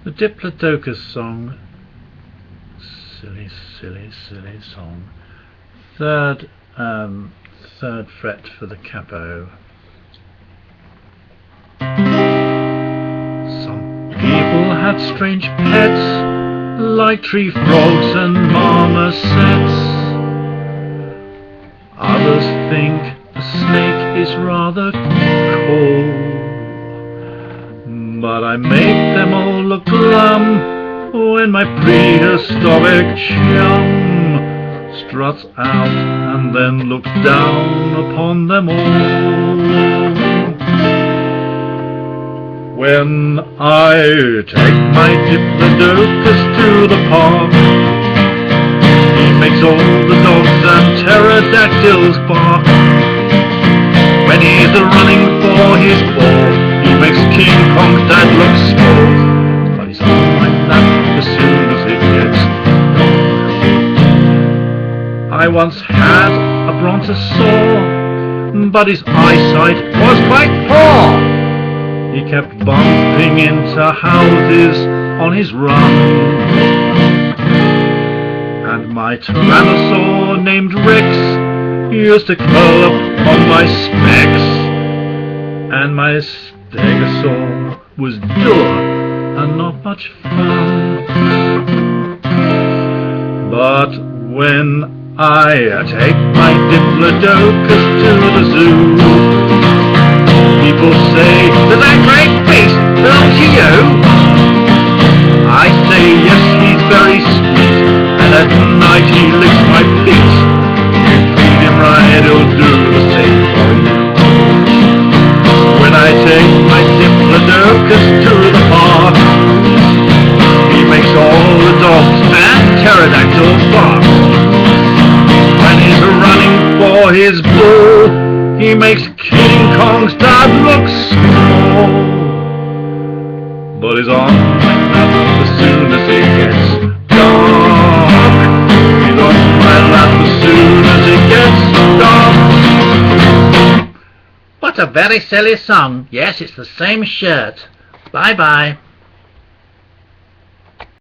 The Diplodocus song. Silly, silly, silly song. Third fret for the capo. Some people had strange pets, like tree frogs and marmosets. Others think a snake is rather cool, but I make them all look glum when my prehistoric chum struts out and then looks down upon them all. When I take my Diplodocus to the park, he makes all the dogs and pterodactyls bark. When he's running for his ball, he makes King Kong's dad look small, but he's on my lap as soon as it gets dark. I once had a brontosaur, but his eyesight was quite poor. He kept bumping into houses on his run. And my tyrannosaur named Rex used to curl up on my specs. And my stegosaur was dull and not much fun. But when I take my Diplodocus to the zoo, people say, "Does that great beast belong to you?" I say, "Yes, he's very sweet, and at night he licks my feet. You feed him right, he'll do the same for you." When I take my Diplodocus to the park, he makes all the dogs and pterodactyls bark. When he's running for his bull, he makes King Kong's dad look small, but he's on my lap as soon as it gets dark. He's on my lap as soon as it gets dark. What a very silly song. Yes, it's the same shirt. Bye bye.